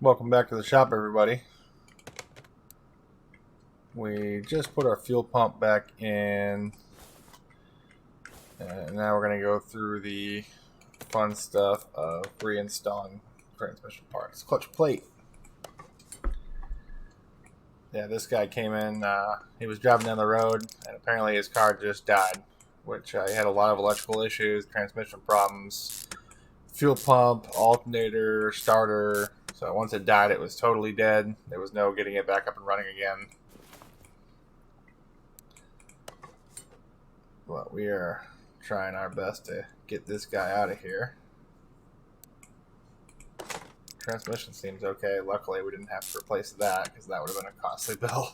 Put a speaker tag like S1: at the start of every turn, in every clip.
S1: Welcome back to the shop, everybody. We just put our fuel pump back in, and now we're going to go through the fun stuff of reinstalling transmission parts. Clutch plate. Yeah, this guy came in, he was driving down the road, and apparently his car just died, which he had a lot of electrical issues, transmission problems, fuel pump, alternator, starter. So once it died, it was totally dead. There was no getting it back up and running again. But we are trying our best to get this guy out of here. Transmission seems okay. Luckily, we didn't have to replace that because that would have been a costly bill.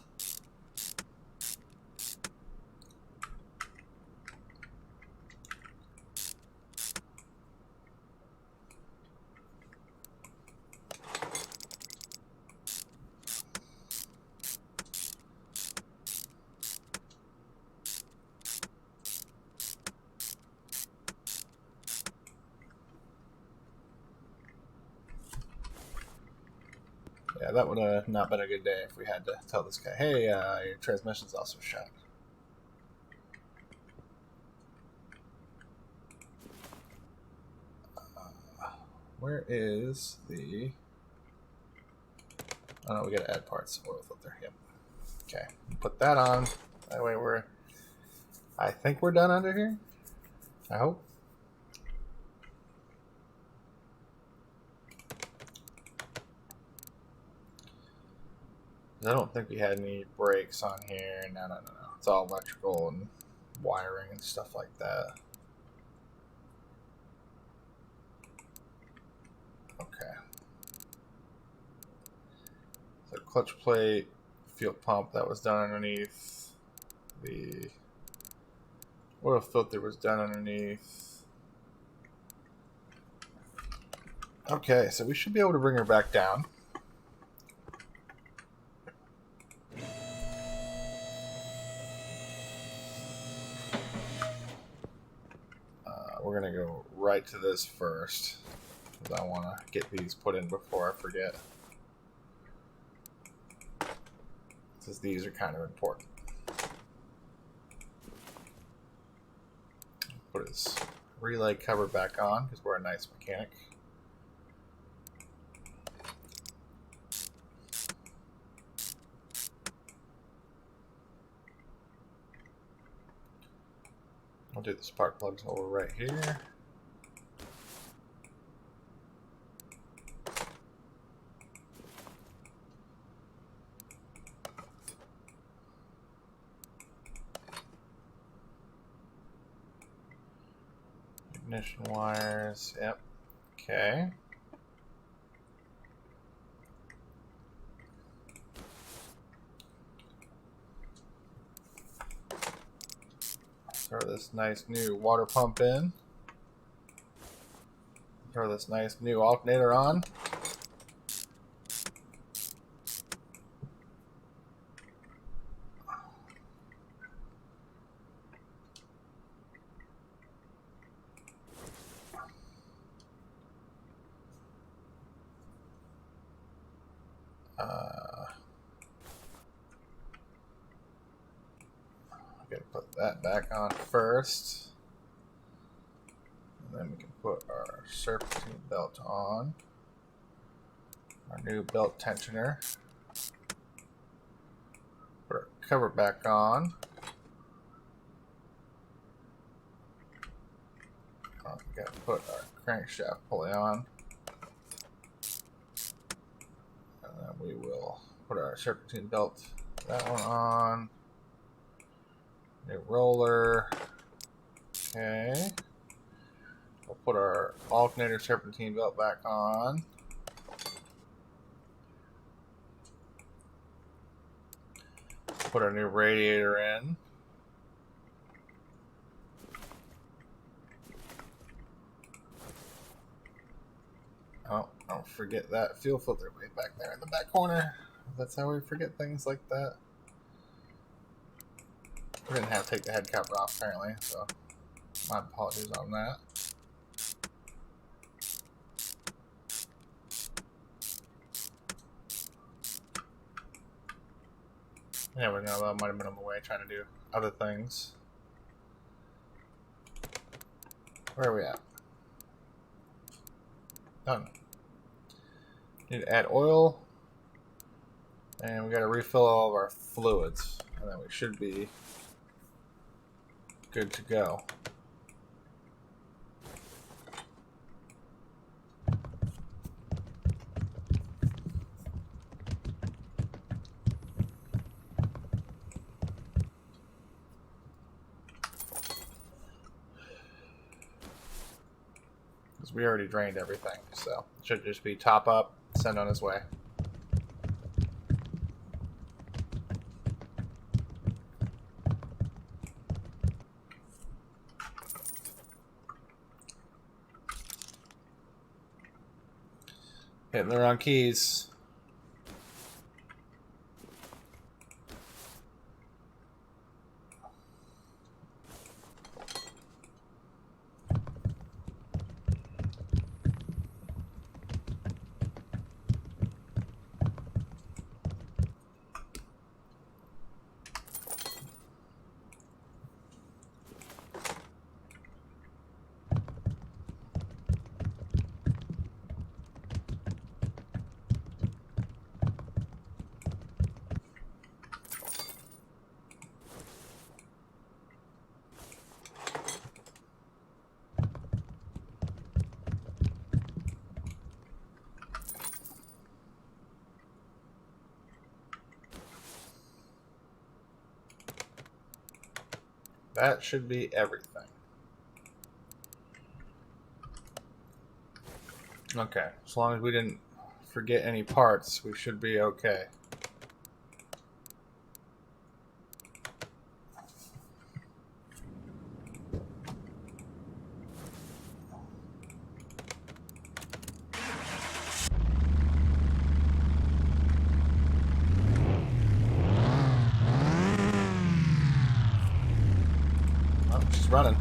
S1: Yeah, that would have not been a good day if we had to tell this guy, hey, your transmission's also shot. Where is the... Oh, no, we gotta add parts. Oil filter, yep. Okay, put that on. That way we're... I think we're done under here. I hope. I don't think we had any brakes on here. No. It's all electrical and wiring and stuff like that. Okay. So clutch plate, fuel pump, that was done underneath. The oil filter was done underneath. Okay, so we should be able to bring her back down. We're going to go right to this first, because I want to get these put in before I forget. Because these are kind of important. Put his relay cover back on, because we're a nice mechanic. I'll do the spark plugs over right here. Ignition wires, yep. Okay. Throw this nice new water pump in. Throw this nice new alternator on. Gotta put that back on first. And then we can put our serpentine belt on. Our new belt tensioner. Put our cover back on. We gotta put our crankshaft pulley on. And then we will put our serpentine belt, that one on. New roller. Okay. We'll put our alternator serpentine belt back on. Put our new radiator in. Oh, don't forget that fuel filter way back there in the back corner. That's how we forget things like that. We didn't have to take the head cover off apparently, so my apologies on that. Yeah, we know that might have been on the way trying to do other things. Where are we at? Done. Need to add oil. And we got to refill all of our fluids. And then we should be good to go. Because we already drained everything. So it should just be top up, send on his way. Hitting the wrong keys. That should be everything. Okay, as long as we didn't forget any parts, we should be okay. Oh, she's running.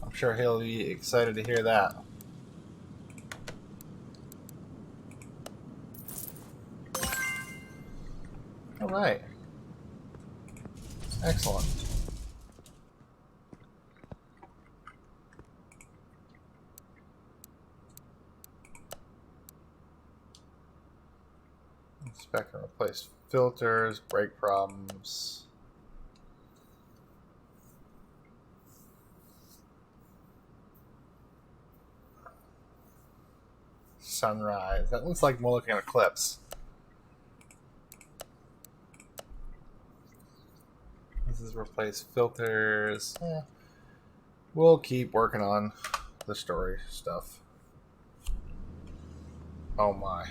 S1: I'm sure he'll be excited to hear that. All right. Excellent. Inspect and replace filters, brake problems. Sunrise. That looks like more looking at eclipse. This is replace filters. We'll keep working on the story stuff. Oh my.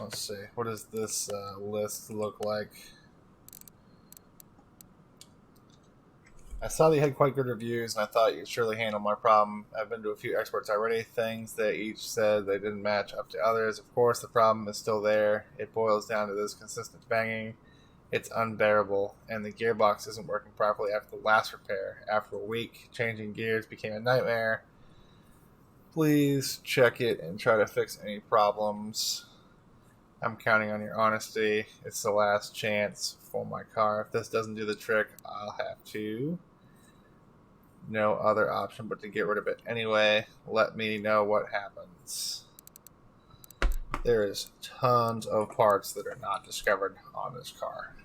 S1: Let's see. What does this list look like? I saw that you had quite good reviews, and I thought you'd surely handle my problem. I've been to a few experts already. Things that each said they didn't match up to others. Of course, the problem is still there. It boils down to this consistent banging. It's unbearable, and the gearbox isn't working properly after the last repair. After a week, changing gears became a nightmare. Please check it and try to fix any problems. I'm counting on your honesty. It's the last chance for my car. If this doesn't do the trick, I'll have to. No other option but to get rid of it anyway. Let me know what happens. There is tons of parts that are not discovered on this car.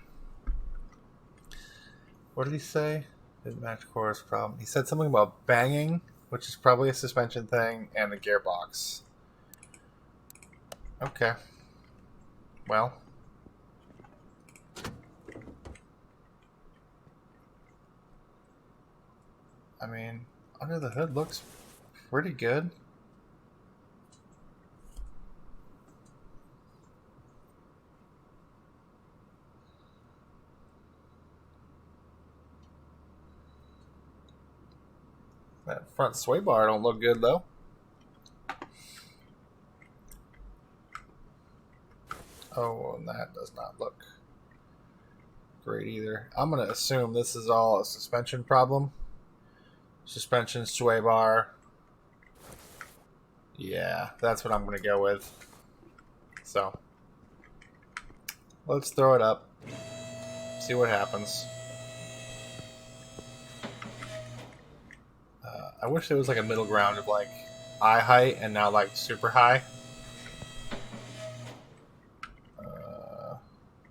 S1: What did he say? Didn't match course problem. He said something about banging, which is probably a suspension thing, and the gearbox. Okay. Well. I mean, under the hood looks pretty good. That front sway bar don't look good though. Oh, and that does not look great either. I'm going to assume this is all a suspension problem. Suspension, sway bar, Yeah, that's what I'm going to go with. So, let's throw it up. See what happens. I wish there was like a middle ground of like eye height and not like super high.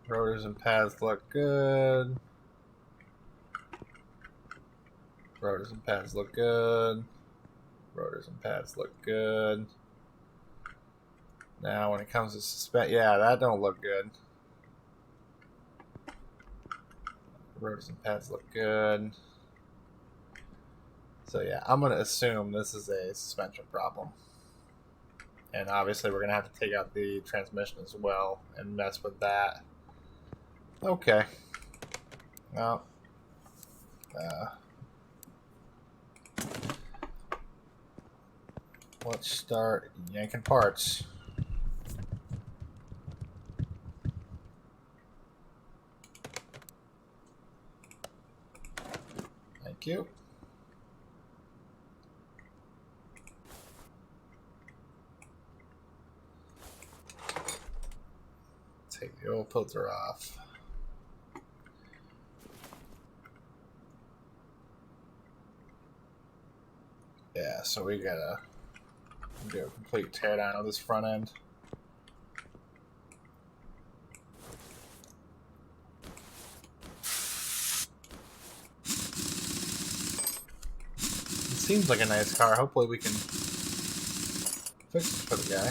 S1: Rotors and pads look good. Rotors and pads look good. Rotors and pads look good. Now, when it comes to suspend, yeah, that don't look good. Rotors and pads look good. So yeah, I'm gonna assume this is a suspension problem, and obviously we're gonna have to take out the transmission as well and mess with that. Okay. Well, let's start yanking parts. Thank you. Take the oil filter off. Yeah, so we gotta do a complete teardown of this front end. It seems like a nice car. Hopefully we can fix it for the guy.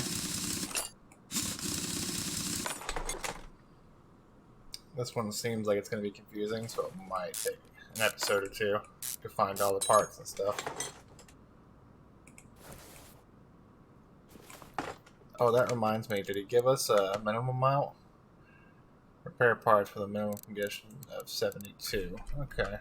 S1: This one seems like it's going to be confusing, so it might take an episode or two to find all the parts and stuff. Oh, that reminds me. Did he give us a minimum amount? Repair parts for the minimum condition of 72. Okay.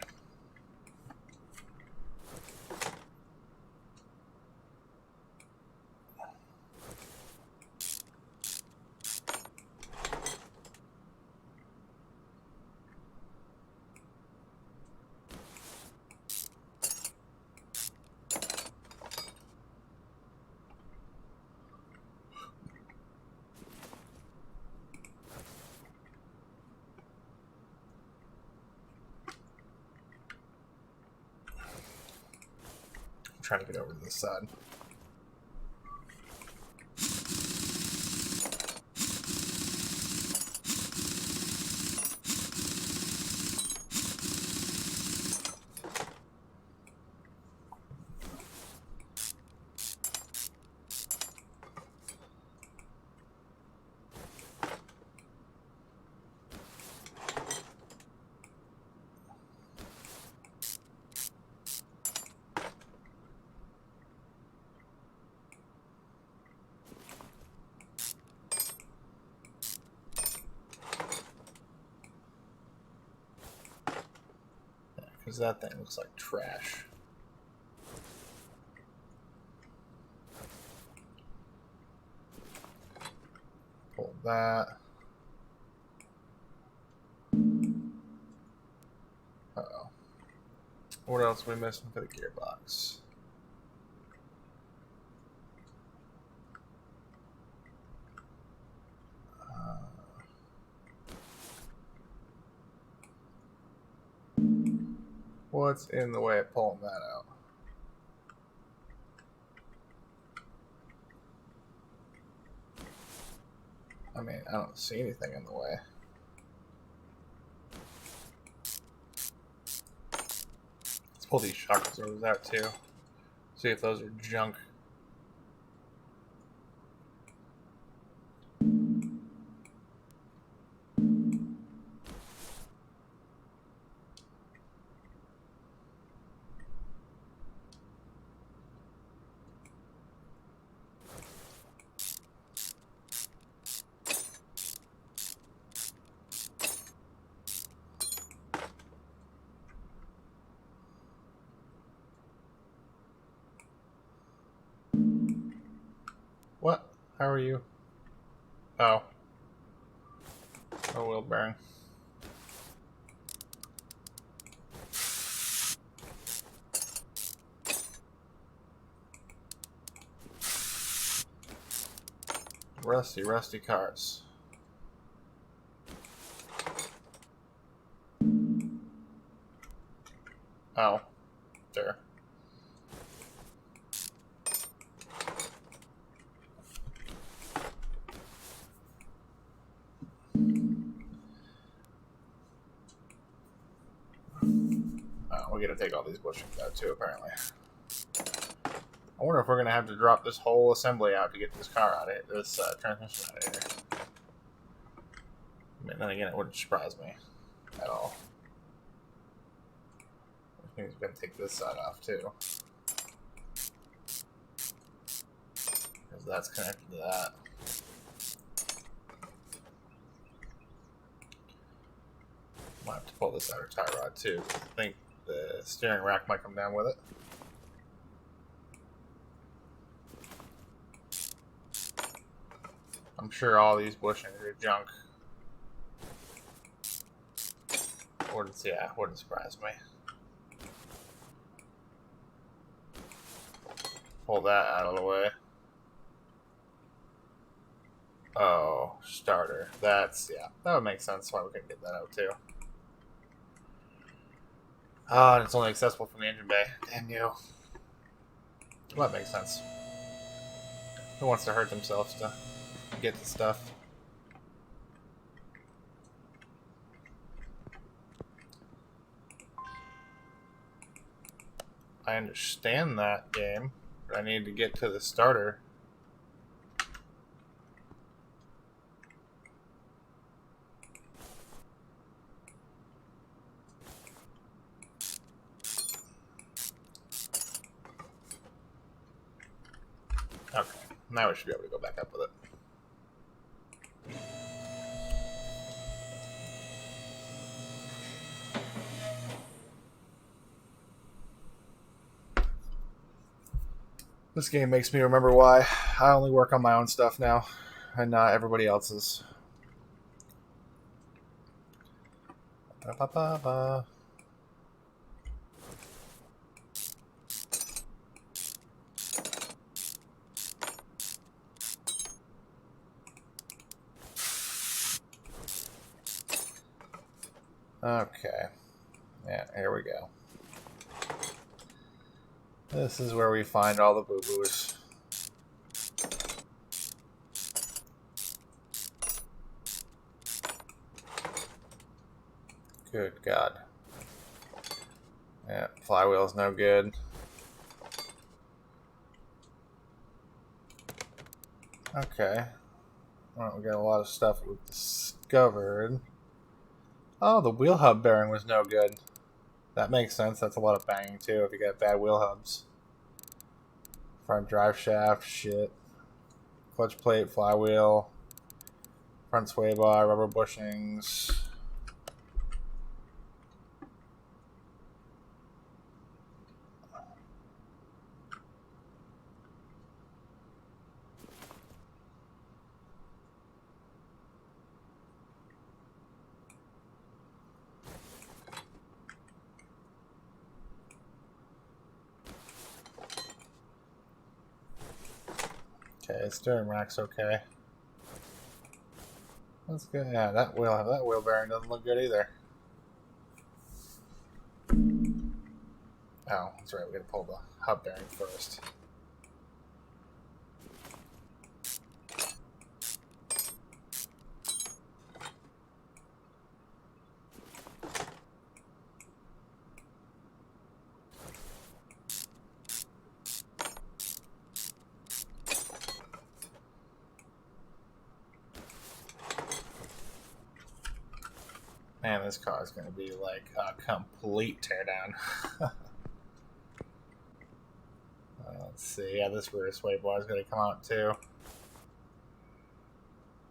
S1: Trying to get over to this side. Because that thing looks like trash. Pull that. Uh-oh. What else are we missing for the gearbox? What's in the way of pulling that out? I mean, I don't see anything in the way. Let's pull these shock absorbers out too. See if those are junk. What? How are you? Oh. Oh, wheel bearing. Rusty cars. Oh, there. Oh, we gotta take all these bushings out too, apparently. I wonder if we're gonna have to drop this whole assembly out to get this car out of it, this transmission out of here. But then again, it wouldn't surprise me at all. I think he's gonna take this side off too, because that's connected to that. Might have to pull this outer tie rod too. I think the steering rack might come down with it. I'm sure all these bushings are junk. Wouldn't surprise me. Pull that out of the way. Oh, starter. That's, yeah, that would make sense why we couldn't get that out too. Ah, and it's only accessible from the engine bay. Damn you. Well, that makes sense. Who wants to hurt themselves to get the stuff? I understand that game, but I need to get to the starter. Okay, now we should be able to go back up with it. This game makes me remember why I only work on my own stuff now, and not everybody else's. Ba-ba-ba-ba. Okay. Yeah, here we go. This is where we find all the boo-boos. Good God. Yeah, flywheel's no good. Okay. Well, we got a lot of stuff we've discovered. Oh, the wheel hub bearing was no good. That makes sense. That's a lot of banging too if you got bad wheel hubs. Front drive shaft, shit. Clutch plate, flywheel. Front sway bar, rubber bushings. Okay, steering rack's okay. That's good. Yeah, that wheel bearing doesn't look good either. Oh, that's right. We gotta pull the hub bearing first. Man, this car is going to be like a complete teardown. Let's see. Yeah, this rear sway bar is going to come out too.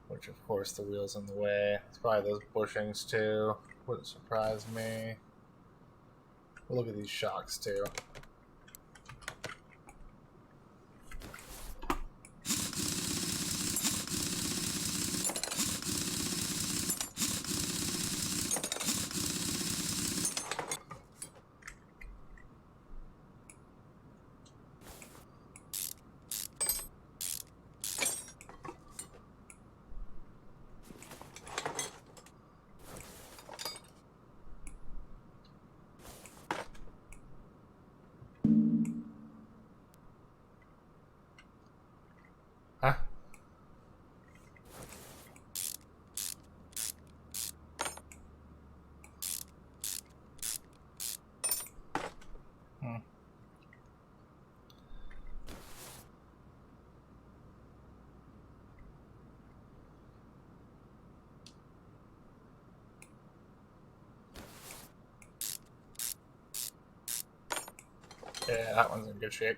S1: Which, of course, the wheel's in the way. It's probably those bushings too. Wouldn't surprise me. We'll look at these shocks too. Yeah, that one's in good shape.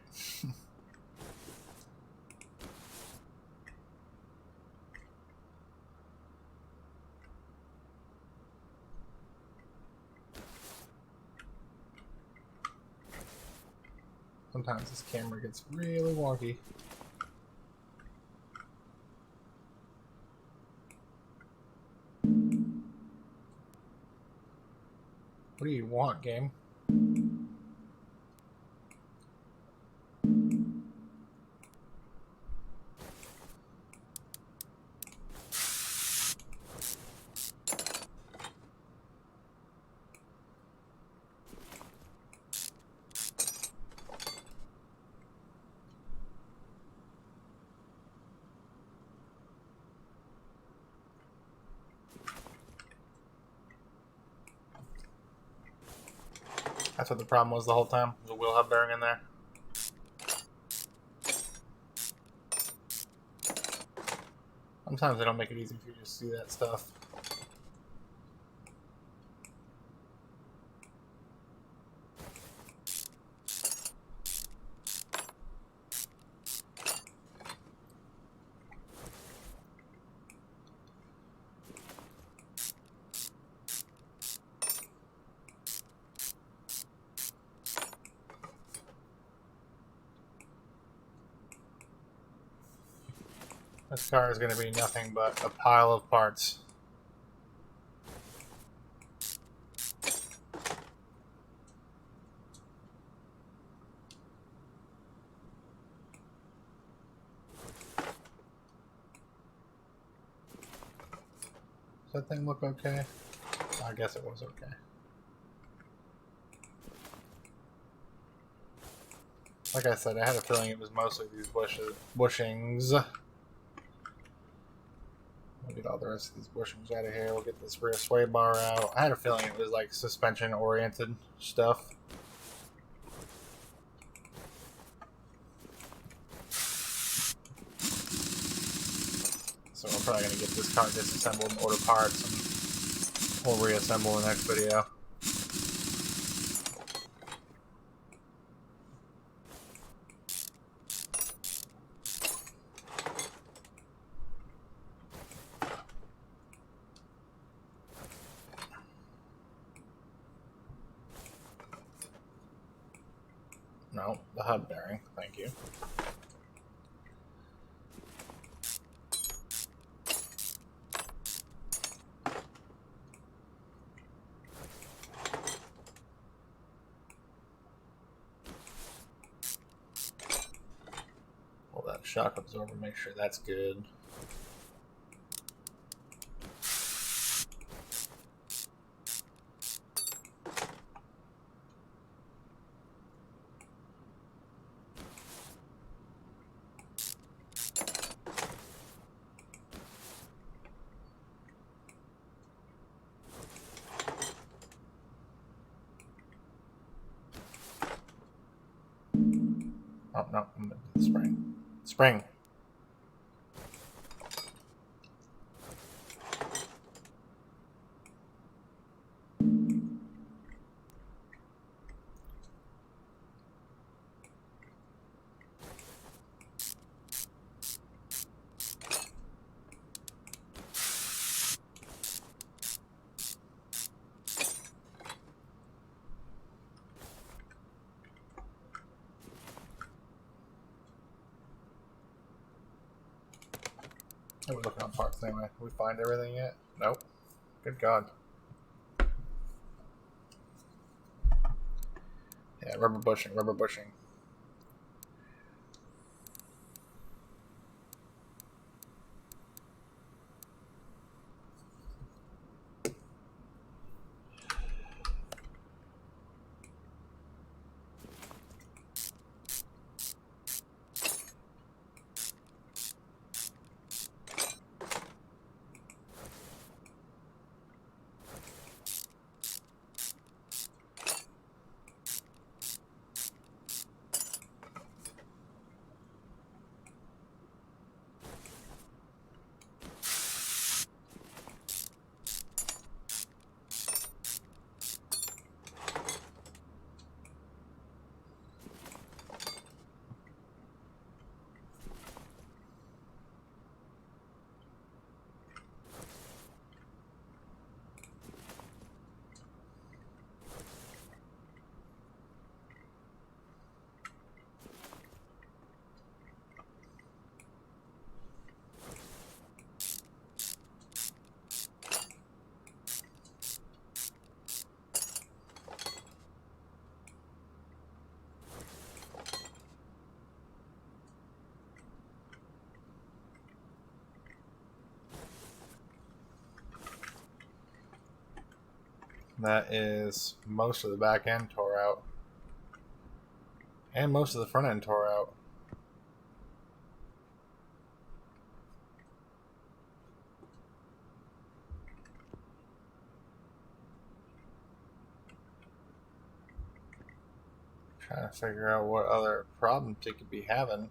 S1: Sometimes this camera gets really wonky. What do you want, game? That's what the problem was the whole time. The wheel hub bearing in there. Sometimes they don't make it easy for you to see that stuff. This car is going to be nothing but a pile of parts. Does that thing look okay? I guess it was okay. Like I said, I had a feeling it was mostly these bushings. We'll get all the rest of these bushings out of here. We'll get this rear sway bar out. I had a feeling it was like suspension-oriented stuff. So we're probably going to get this car disassembled and order parts, and we'll reassemble in the next video. No, the hub bearing. Thank you. Pull that shock absorber, make sure that's good. Oh, no, I'm going to do the spring. Spring. Oh, we're looking on parts anyway. Did we find everything yet? Nope. Good God. Yeah, rubber bushing, rubber bushing. That is most of the back end tore out. And most of the front end tore out. Trying to figure out what other problems it could be having.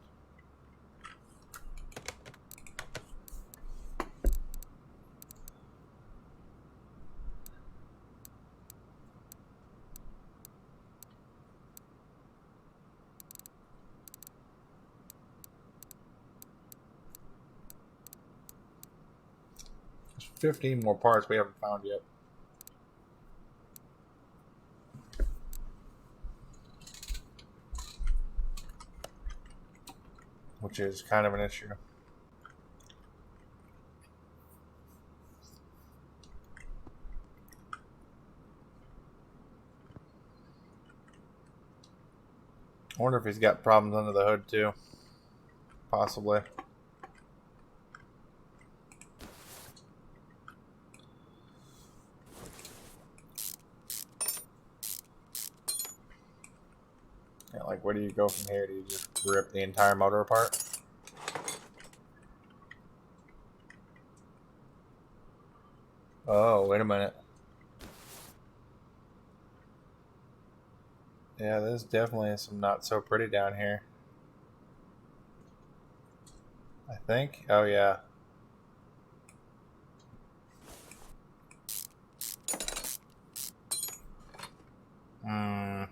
S1: There's 15 more parts we haven't found yet. Which is kind of an issue. I wonder if he's got problems under the hood too. Possibly. Yeah, like where do you go from here? Do you just rip the entire motor apart? Oh, wait a minute. Yeah, there's definitely some not so pretty down here. I think. Oh, yeah. Hmm.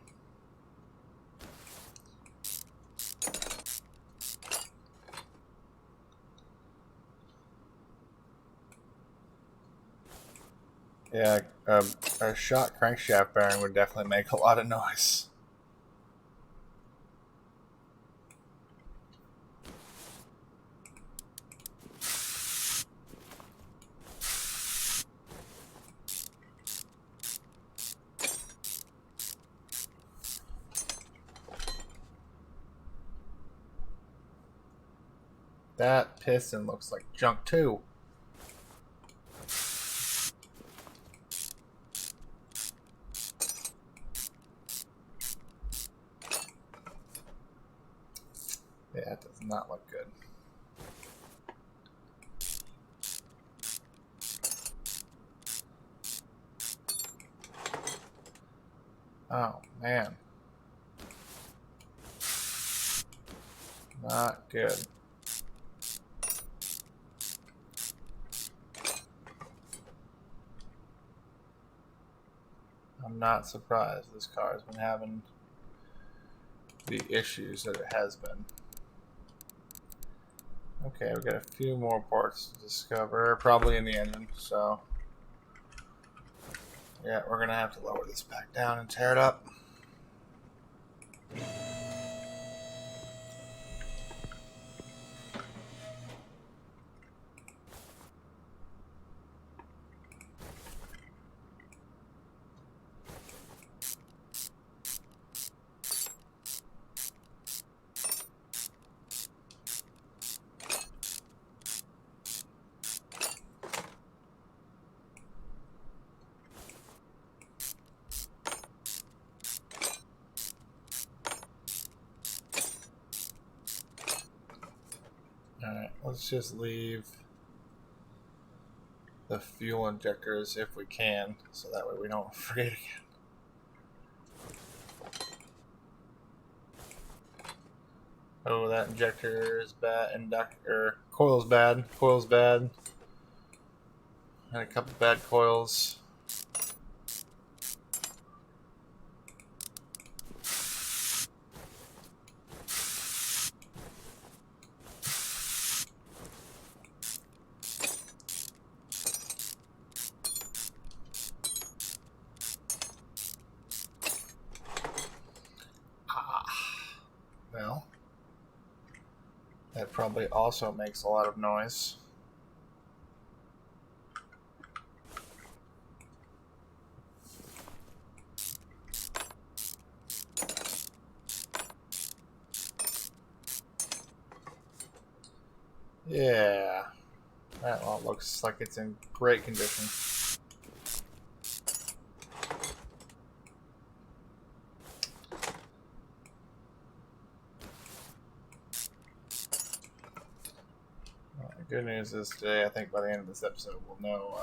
S1: Yeah, a shot crankshaft bearing would definitely make a lot of noise. That piston looks like junk too. Yeah, it does not look good. Oh, man. Not good. I'm not surprised this car has been having the issues that it has been. Okay, we've got a few more parts to discover, probably in the engine, so yeah, we're gonna have to lower this back down and tear it up. Alright, let's just leave the fuel injectors if we can, so that way we don't forget again. Oh, that injector is bad, coil's bad, coil's bad. Had a couple bad coils. Well, that probably also makes a lot of noise. Yeah, that one looks like it's in great condition. Good news is today, I think by the end of this episode, we'll know.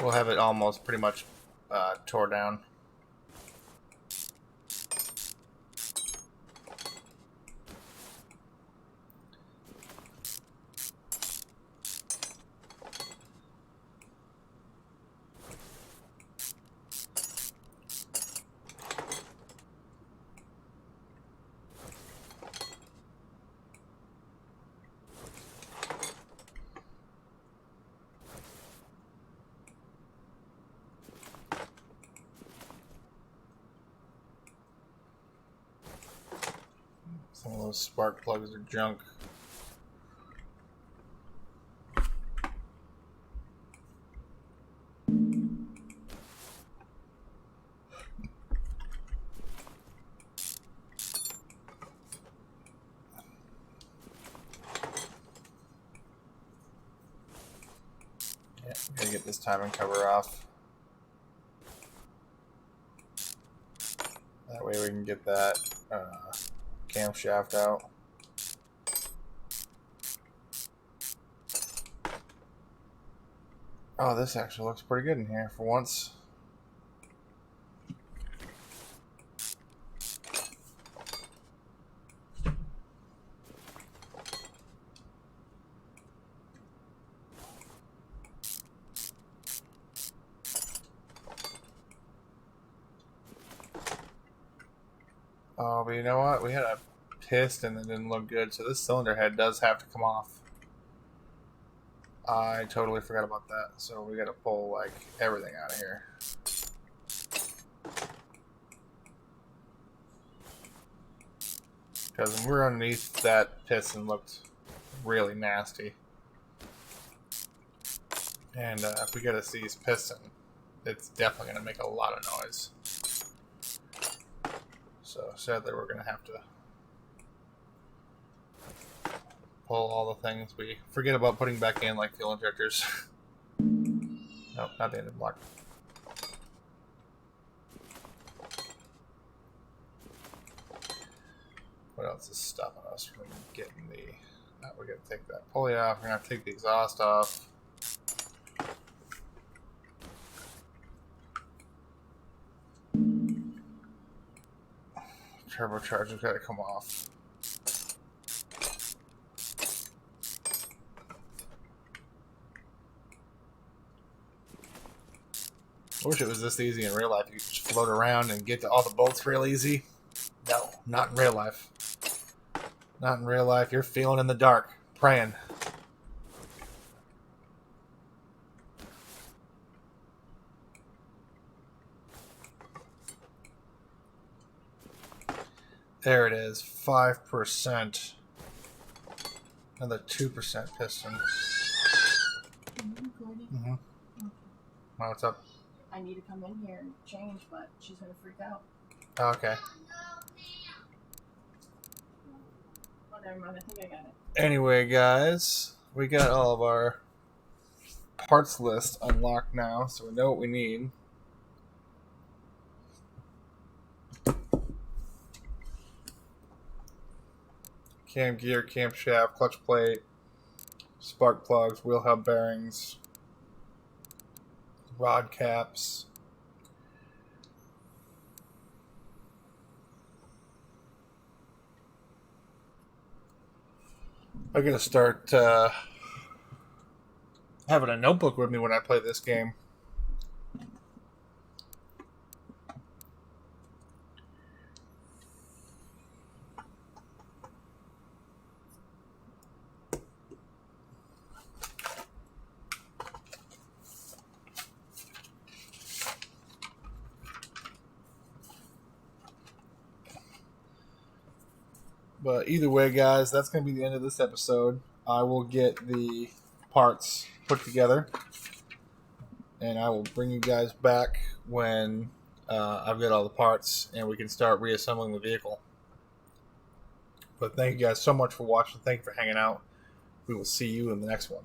S1: We'll have it almost pretty much tore down. Some of those spark plugs are junk. Yeah, gotta get this timing cover off. That way we can get that camshaft out. Oh, this actually looks pretty good in here for once. Oh, but you know what? We had a piston that didn't look good, so this cylinder head does have to come off. I totally forgot about that, so we gotta pull like everything out of here. Because when we were underneath, that piston looked really nasty. And if we get a seized piston, it's definitely gonna make a lot of noise. So sadly, we're gonna have to pull all the things we forget about putting back in, like fuel injectors. Nope, not the end of the block. What else is stopping us from getting the... we're going to take that pulley off. We're going to take the exhaust off. Turbocharger's got to come off. I wish it was this easy in real life. You could just float around and get to all the bolts real easy. No, not in real life. Not in real life. You're feeling in the dark, praying. There it is, 5%. Another 2% piston. Mm-hmm. Oh, what's up?
S2: I need to come in here and change, but she's gonna freak out.
S1: Okay.
S2: Oh, never mind. I think I got it.
S1: Anyway, guys, we got all of our parts list unlocked now, so we know what we need. Cam gear, camshaft, clutch plate, spark plugs, wheel hub bearings, rod caps. I'm going to start having a notebook with me when I play this game. But either way, guys, that's going to be the end of this episode. I will get the parts put together, and I will bring you guys back when I've got all the parts and we can start reassembling the vehicle. But thank you guys so much for watching. Thank you for hanging out. We will see you in the next one.